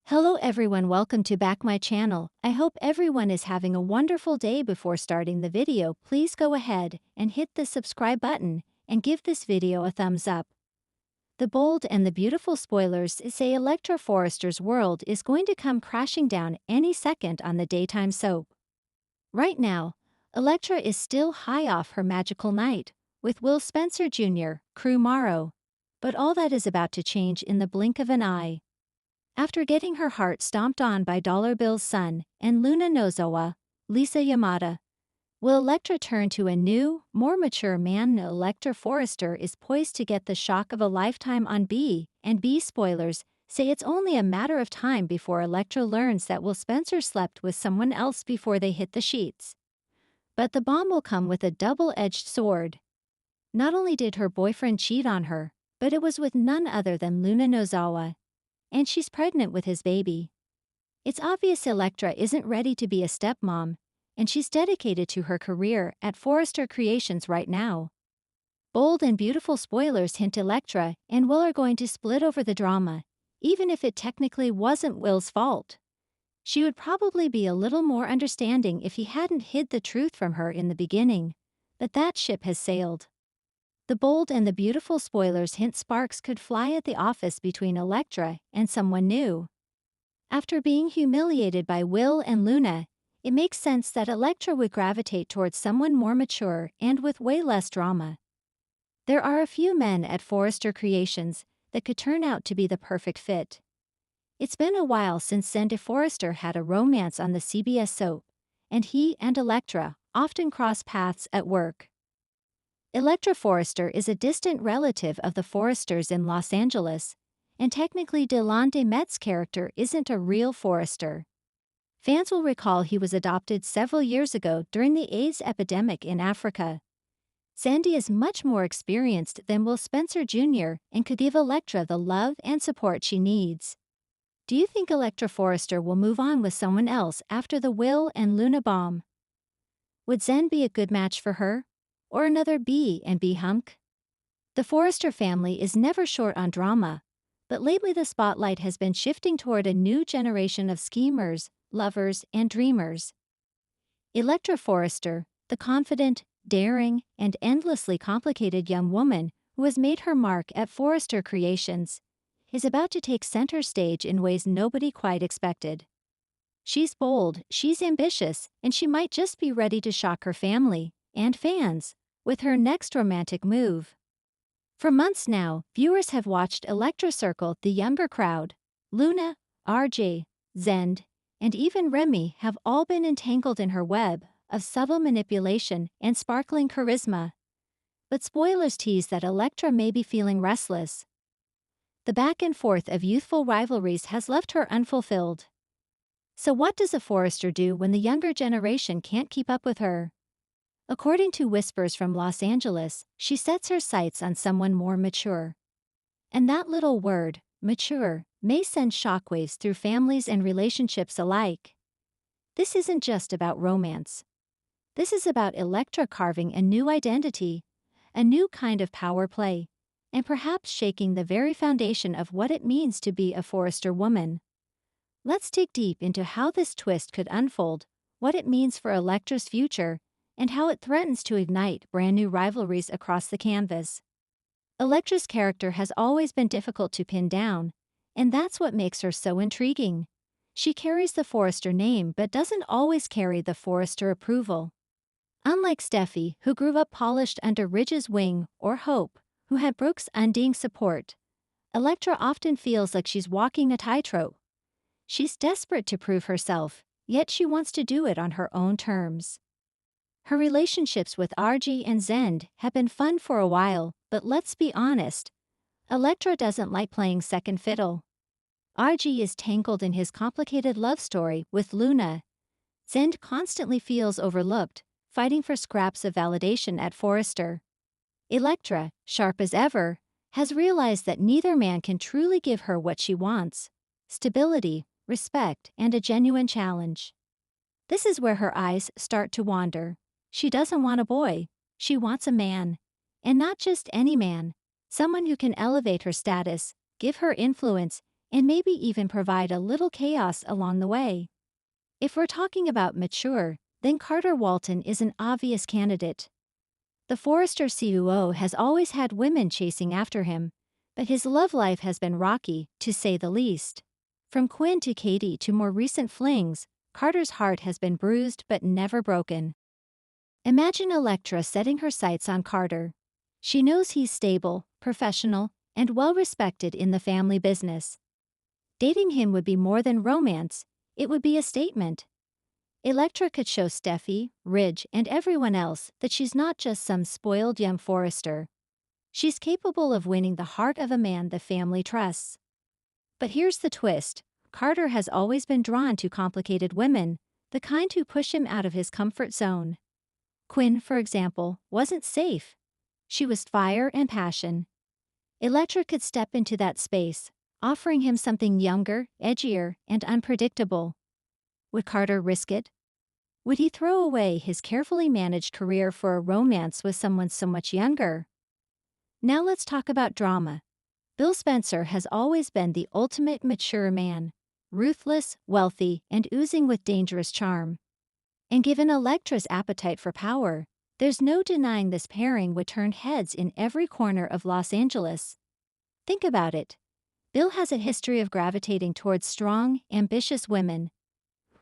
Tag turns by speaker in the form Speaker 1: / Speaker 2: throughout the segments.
Speaker 1: Hello everyone, welcome to back my channel. I hope everyone is having a wonderful day. Before starting the video, please go ahead and hit the subscribe button and give this video a thumbs up. The bold and the beautiful spoilers say Electra Forrester's world is going to come crashing down any second on the daytime soap. Right now, Electra is still high off her magical night with Will Spencer Jr., Crew Morrow. But all that is about to change in the blink of an eye. After getting her heart stomped on by Dollar Bill's son and Luna Nozowa, Lisa Yamada, will Electra turn to a new, more mature man? Electra Forrester is poised to get the shock of a lifetime on B, and B spoilers say it's only a matter of time before Electra learns that Will Spencer slept with someone else before they hit the sheets. But the bomb will come with a double-edged sword. Not only did her boyfriend cheat on her, but it was with none other than Luna Nozowa. And she's pregnant with his baby. It's obvious Electra isn't ready to be a stepmom, and she's dedicated to her career at Forrester Creations right now. Bold and beautiful spoilers hint Electra and Will are going to split over the drama, even if it technically wasn't Will's fault. She would probably be a little more understanding if he hadn't hid the truth from her in the beginning, but that ship has sailed. The bold and the beautiful spoilers hint sparks could fly at the office between Electra and someone new. After being humiliated by Will and Luna, it makes sense that Electra would gravitate towards someone more mature and with way less drama. There are a few men at Forrester Creations that could turn out to be the perfect fit. It's been a while since Sandy Forrester had a romance on the CBS soap, and he and Electra often cross paths at work. Electra Forrester is a distant relative of the Forresters in Los Angeles, and technically Dylan DeMett's character isn't a real Forrester. Fans will recall he was adopted several years ago during the AIDS epidemic in Africa. Sandy is much more experienced than Will Spencer Jr. and could give Electra the love and support she needs. Do you think Electra Forrester will move on with someone else after the Will and Luna bomb? Would Zen be a good match for her? Or another B and B hunk? The Forrester family is never short on drama, but lately the spotlight has been shifting toward a new generation of schemers, lovers, and dreamers. Electra Forrester, the confident, daring, and endlessly complicated young woman who has made her mark at Forrester Creations, is about to take center stage in ways nobody quite expected. She's bold, she's ambitious, and she might just be ready to shock her family and fans with her next romantic move. For months now, viewers have watched Electra circle the younger crowd. Luna, RJ, Zend, and even Remy have all been entangled in her web of subtle manipulation and sparkling charisma. But spoilers tease that Electra may be feeling restless. The back and forth of youthful rivalries has left her unfulfilled. So what does a Forrester do when the younger generation can't keep up with her? According to whispers from Los Angeles, she sets her sights on someone more mature. And that little word, mature, may send shockwaves through families and relationships alike. This isn't just about romance. This is about Electra carving a new identity, a new kind of power play, and perhaps shaking the very foundation of what it means to be a Forrester woman. Let's dig deep into how this twist could unfold, what it means for Electra's future, and how it threatens to ignite brand new rivalries across the canvas. Electra's character has always been difficult to pin down, and that's what makes her so intriguing. She carries the Forrester name but doesn't always carry the Forrester approval. Unlike Steffi, who grew up polished under Ridge's wing, or Hope, who had Brooke's undying support, Electra often feels like she's walking a tightrope. She's desperate to prove herself, yet she wants to do it on her own terms. Her relationships with RG and Zend have been fun for a while, but let's be honest, Electra doesn't like playing second fiddle. RG is tangled in his complicated love story with Luna. Zend constantly feels overlooked, fighting for scraps of validation at Forrester. Electra, sharp as ever, has realized that neither man can truly give her what she wants: stability, respect, and a genuine challenge. This is where her eyes start to wander. She doesn't want a boy, she wants a man. And not just any man, someone who can elevate her status, give her influence, and maybe even provide a little chaos along the way. If we're talking about mature, then Carter Walton is an obvious candidate. The Forrester COO has always had women chasing after him, but his love life has been rocky, to say the least. From Quinn to Katie to more recent flings, Carter's heart has been bruised but never broken. Imagine Electra setting her sights on Carter. She knows he's stable, professional, and well-respected in the family business. Dating him would be more than romance, it would be a statement. Electra could show Steffi, Ridge, and everyone else that she's not just some spoiled young Forrester. She's capable of winning the heart of a man the family trusts. But here's the twist. Carter has always been drawn to complicated women, the kind who push him out of his comfort zone. Quinn, for example, wasn't safe. She was fire and passion. Electra could step into that space, offering him something younger, edgier, and unpredictable. Would Carter risk it? Would he throw away his carefully managed career for a romance with someone so much younger? Now let's talk about drama. Bill Spencer has always been the ultimate mature man, ruthless, wealthy, and oozing with dangerous charm. And given Electra's appetite for power, there's no denying this pairing would turn heads in every corner of Los Angeles. Think about it. Bill has a history of gravitating towards strong, ambitious women.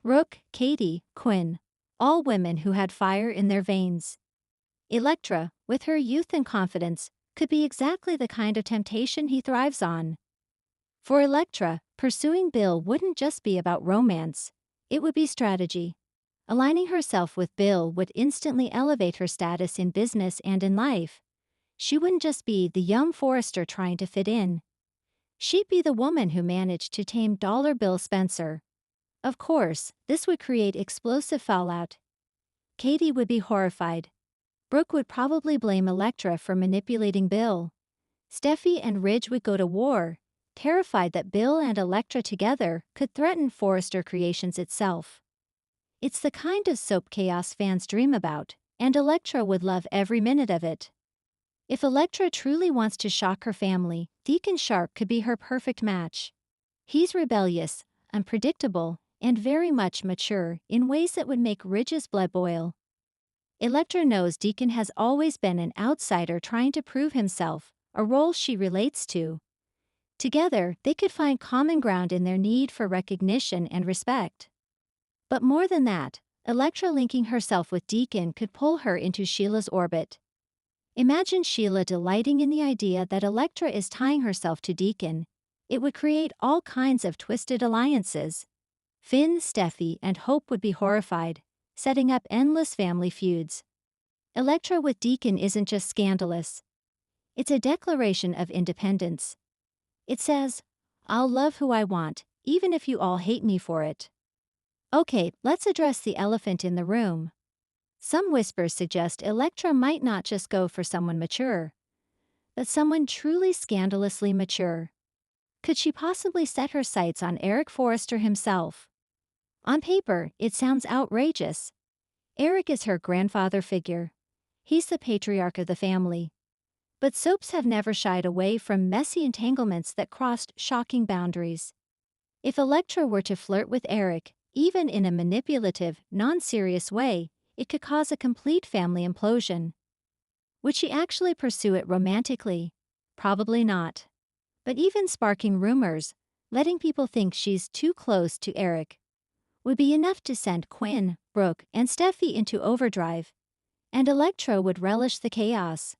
Speaker 1: Rook, Katie, Quinn, all women who had fire in their veins. Electra, with her youth and confidence, could be exactly the kind of temptation he thrives on. For Electra, pursuing Bill wouldn't just be about romance, it would be strategy. Aligning herself with Bill would instantly elevate her status in business and in life. She wouldn't just be the young Forrester trying to fit in. She'd be the woman who managed to tame Dollar Bill Spencer. Of course, this would create explosive fallout. Katie would be horrified. Brooke would probably blame Electra for manipulating Bill. Steffi and Ridge would go to war, terrified that Bill and Electra together could threaten Forrester Creations itself. It's the kind of soap chaos fans dream about, and Electra would love every minute of it. If Electra truly wants to shock her family, Deacon Sharp could be her perfect match. He's rebellious, unpredictable, and very much mature in ways that would make Ridge's blood boil. Electra knows Deacon has always been an outsider trying to prove himself, a role she relates to. Together, they could find common ground in their need for recognition and respect. But more than that, Electra linking herself with Deacon could pull her into Sheila's orbit. Imagine Sheila delighting in the idea that Electra is tying herself to Deacon. It would create all kinds of twisted alliances. Finn, Steffi, and Hope would be horrified, setting up endless family feuds. Electra with Deacon isn't just scandalous. It's a declaration of independence. It says, "I'll love who I want, even if you all hate me for it." Okay, let's address the elephant in the room. Some whispers suggest Electra might not just go for someone mature, but someone truly scandalously mature. Could she possibly set her sights on Eric Forrester himself? On paper, it sounds outrageous. Eric is her grandfather figure. He's the patriarch of the family. But soaps have never shied away from messy entanglements that crossed shocking boundaries. If Electra were to flirt with Eric, even in a manipulative, non-serious way, it could cause a complete family implosion. Would she actually pursue it romantically? Probably not. But even sparking rumors, letting people think she's too close to Eric, would be enough to send Quinn, Brooke, and Steffi into overdrive. And Electra would relish the chaos.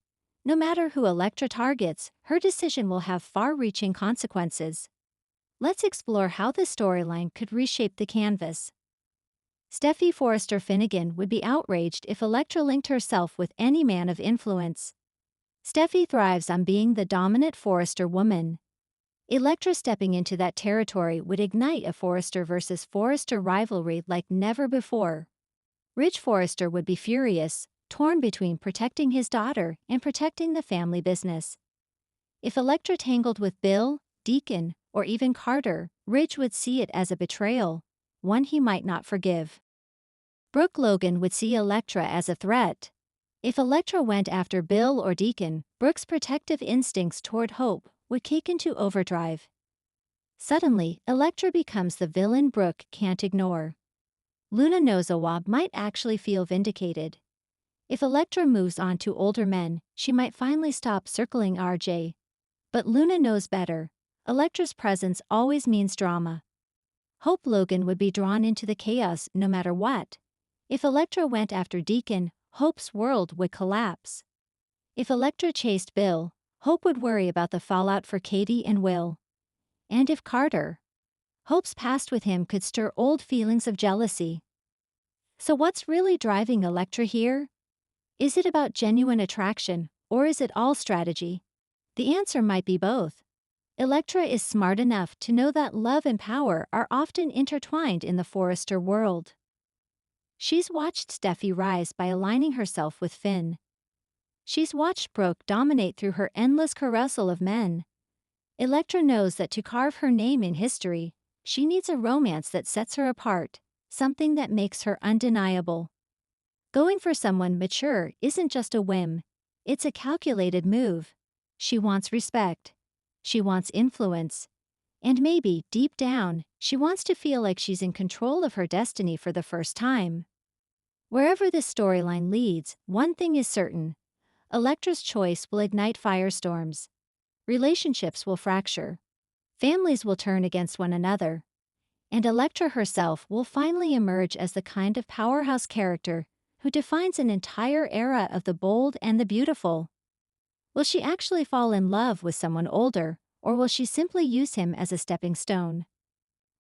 Speaker 1: No matter who Electra targets, her decision will have far-reaching consequences. Let's explore how this storyline could reshape the canvas. Steffi Forrester Finnegan would be outraged if Electra linked herself with any man of influence. Steffi thrives on being the dominant Forrester woman. Electra stepping into that territory would ignite a Forrester versus Forrester rivalry like never before. Ridge Forrester would be furious, torn between protecting his daughter and protecting the family business. If Electra tangled with Bill, Deacon, or even Carter, Ridge would see it as a betrayal, one he might not forgive. Brooke Logan would see Electra as a threat. If Electra went after Bill or Deacon, Brooke's protective instincts toward Hope would kick into overdrive. Suddenly, Electra becomes the villain Brooke can't ignore. Luna knows Awab might actually feel vindicated. If Electra moves on to older men, she might finally stop circling RJ. But Luna knows better. Electra's presence always means drama. Hope Logan would be drawn into the chaos no matter what. If Electra went after Deacon, Hope's world would collapse. If Electra chased Bill, Hope would worry about the fallout for Katie and Will. And if Carter, Hope's past with him could stir old feelings of jealousy. So what's really driving Electra here? Is it about genuine attraction, or is it all strategy? The answer might be both. Electra is smart enough to know that love and power are often intertwined in the Forrester world. She's watched Steffi rise by aligning herself with Finn. She's watched Brooke dominate through her endless carousel of men. Electra knows that to carve her name in history, she needs a romance that sets her apart, something that makes her undeniable. Going for someone mature isn't just a whim, it's a calculated move. She wants respect. She wants influence. And maybe, deep down, she wants to feel like she's in control of her destiny for the first time. Wherever this storyline leads, one thing is certain. Electra's choice will ignite firestorms. Relationships will fracture. Families will turn against one another. And Electra herself will finally emerge as the kind of powerhouse character who defines an entire era of the bold and the beautiful. Will she actually fall in love with someone older, or will she simply use him as a stepping stone?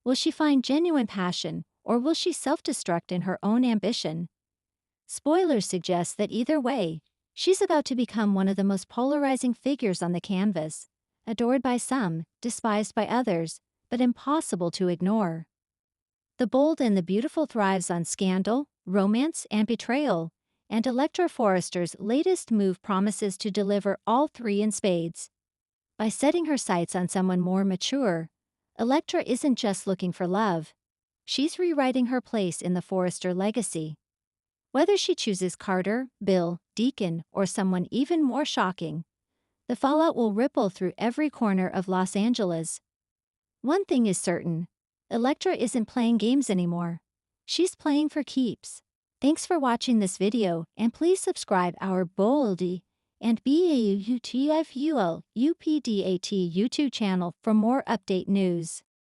Speaker 1: Will she find genuine passion, or will she self-destruct in her own ambition? Spoilers suggest that either way, she's about to become one of the most polarizing figures on the canvas, adored by some, despised by others, but impossible to ignore. The bold and the beautiful thrives on scandal, romance, and betrayal, and Electra Forrester's latest move promises to deliver all three in spades. By setting her sights on someone more mature, Electra isn't just looking for love. She's rewriting her place in the Forrester legacy. Whether she chooses Carter, Bill, Deacon, or someone even more shocking, the fallout will ripple through every corner of Los Angeles. One thing is certain, Electra isn't playing games anymore. She's playing for keeps. Thanks for watching this video, and please subscribe our Boldy and BAUTFUL UPDAT YouTube channel for more update news.